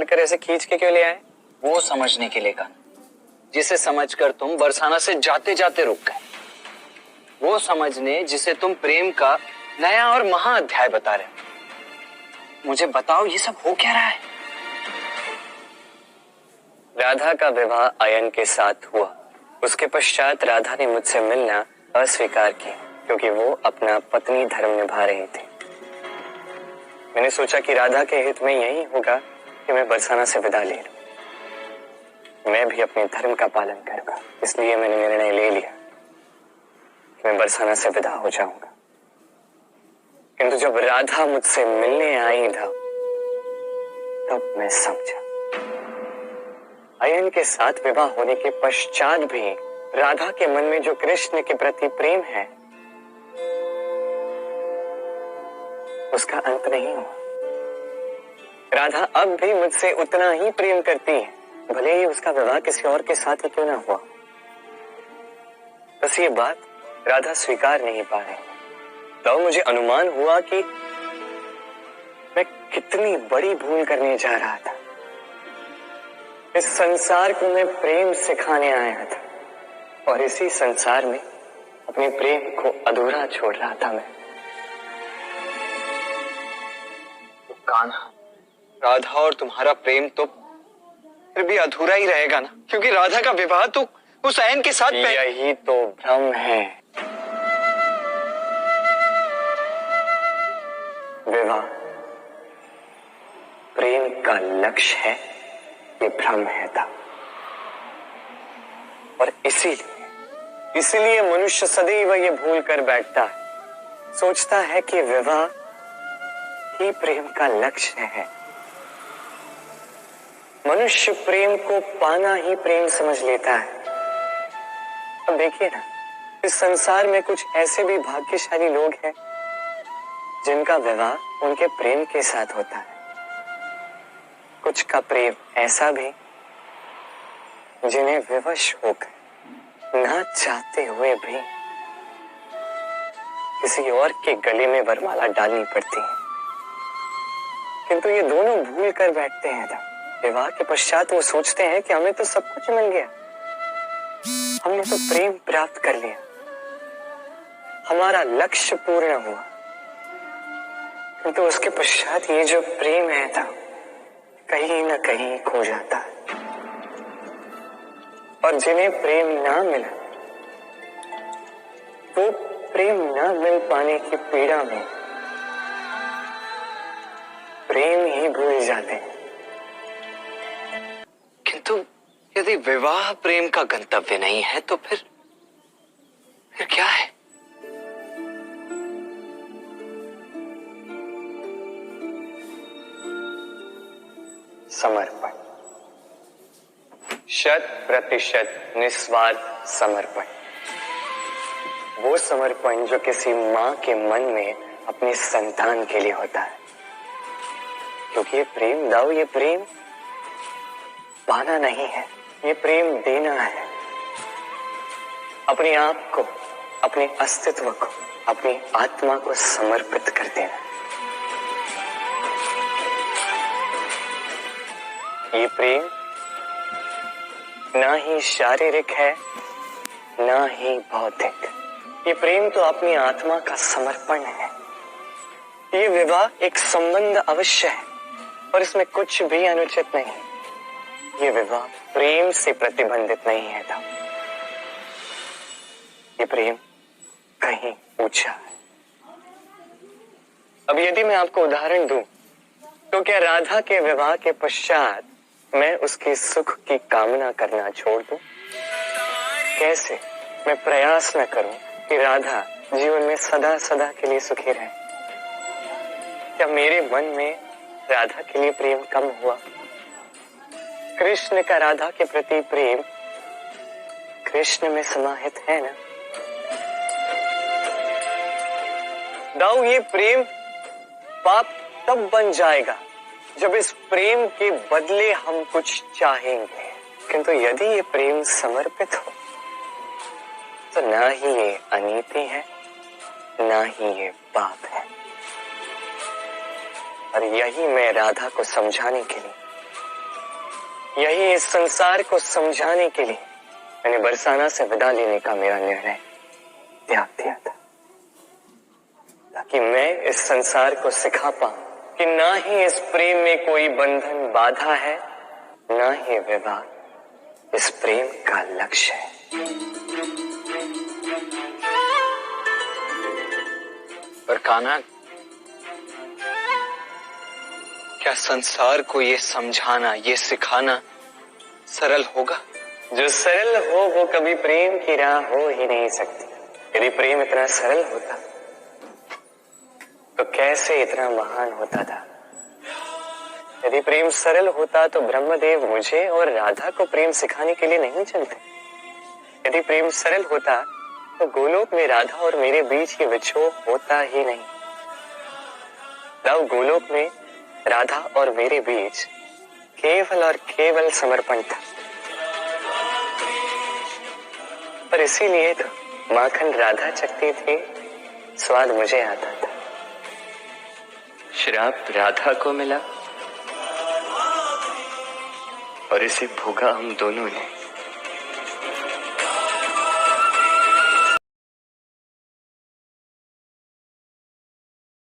कर ऐसे खींच के क्यों ले आए? वो समझने के लिए कहा, जिसे समझकर तुम बरसाना से जाते जाते रुक गए। वो समझने जिसे तुम प्रेम का नया और महा अध्याय बता रहे हो। मुझे बताओ, ये सब हो क्या रहा है? राधा का विवाह आयन के साथ हुआ। उसके पश्चात राधा ने मुझसे मिलना अस्वीकार किया क्योंकि वो अपना पत्नी धर्म निभा रही थी। मैंने सोचा कि राधा के हित में यही होगा कि मैं बरसाना से विदा ले लूं। मैं भी अपने धर्म का पालन करूंगा, इसलिए मैंने निर्णय ले लिया कि मैं बरसाना से विदा हो जाऊंगा। किंतु जब राधा मुझसे मिलने आई था तब मैं समझा। आयन के साथ विवाह होने के पश्चात भी राधा के मन में जो कृष्ण के प्रति प्रेम है उसका अंत नहीं हुआ। राधा अब भी मुझसे उतना ही प्रेम करती है, भले ही उसका विवाह किसी और के साथ ही क्यों ना हुआ। बस ये बात राधा स्वीकार नहीं पा रही। तो मुझे अनुमान हुआ कि मैं कितनी बड़ी भूल करने जा रहा था। इस संसार को मैं प्रेम सिखाने आया था और इसी संसार में अपने प्रेम को अधूरा छोड़ रहा था मैं। कान्हा, राधा और तुम्हारा प्रेम तो फिर भी अधूरा ही रहेगा ना, क्योंकि राधा का विवाह तो उस आयन के साथ यही तो भ्रम है। विवाह प्रेम का लक्ष्य है, ये भ्रम है था। और इसीलिए मनुष्य सदैव ये भूल कर बैठता है, सोचता है कि विवाह ही प्रेम का लक्ष्य है। मनुष्य प्रेम को पाना ही प्रेम समझ लेता है। अब देखिए ना, इस संसार में कुछ ऐसे भी भाग्यशाली लोग हैं जिनका विवाह उनके प्रेम के साथ होता है। कुछ का प्रेम ऐसा भी जिन्हें विवश होकर ना चाहते हुए भी किसी और के गले में वरमाला डालनी पड़ती है। किंतु ये दोनों भूल कर बैठते हैं ना। विवाह के पश्चात वो सोचते हैं कि हमें तो सब कुछ मिल गया, हमने तो प्रेम प्राप्त कर लिया, हमारा लक्ष्य पूर्ण हुआ। किंतु उसके पश्चात ये जो प्रेम है था कहीं ना कहीं खो जाता है। और जिन्हें प्रेम ना मिला वो प्रेम ना मिल पाने की पीड़ा में प्रेम ही भूल जाते हैं। किंतु यदि विवाह प्रेम का गंतव्य नहीं है तो फिर क्या है? समर्पण, 100% निस्वार्थ समर्पण। वो समर्पण जो किसी माँ के मन में अपने संतान के लिए होता है। क्योंकि ये प्रेम दाऊ, ये प्रेम पाना नहीं है, ये प्रेम देना है। अपने आप को, अपने अस्तित्व को, अपनी आत्मा को समर्पित कर देना। ये प्रेम ना ही शारीरिक है ना ही भौतिक। ये प्रेम तो अपनी आत्मा का समर्पण है। ये विवाह एक संबंध अवश्य है और इसमें कुछ भी अनुचित नहीं। ये विवाह प्रेम से प्रतिबंधित नहीं है था। ये प्रेम कहीं ऊंचा है। अब यदि मैं आपको उदाहरण दूं तो क्या राधा के विवाह के पश्चात मैं उसके सुख की कामना करना छोड़ दूं? कैसे मैं प्रयास न करूं कि राधा जीवन में सदा सदा के लिए सुखी रहे? क्या मेरे मन में राधा के लिए प्रेम कम हुआ? कृष्ण का राधा के प्रति प्रेम कृष्ण में समाहित है ना। दाऊ, ये प्रेम पाप तब बन जाएगा जब इस प्रेम के बदले हम कुछ चाहेंगे। किंतु यदि ये प्रेम समर्पित हो तो ना ही ये अनीति है ना ही ये पाप है। और यही मैं राधा को समझाने के लिए यही इस संसार को समझाने के लिए मैंने बरसाना से विदा लेने का मेरा निर्णय त्याग दिया था, ताकि मैं इस संसार को सिखा पाऊं कि ना ही इस प्रेम में कोई बंधन बाधा है, ना ही विवाह इस प्रेम का लक्ष्य है। पर कान्हा, क्या संसार को ये समझाना, ये सिखाना सरल होगा? जो सरल हो वो कभी प्रेम की राह हो ही नहीं सकती। यदि प्रेम इतना सरल होता तो कैसे इतना महान होता था। यदि प्रेम सरल होता तो ब्रह्मदेव मुझे और राधा को प्रेम सिखाने के लिए नहीं चलते। यदि प्रेम सरल होता तो गोलोक में राधा और मेरे बीच ये विछोह होता ही नहीं। तब गोलोक में राधा और मेरे बीच केवल और केवल समर्पण था। पर इसीलिए तो माखन राधा चखती थी, स्वाद मुझे आता था। श्राप राधा को मिला और इसे भोगा हम दोनों ने।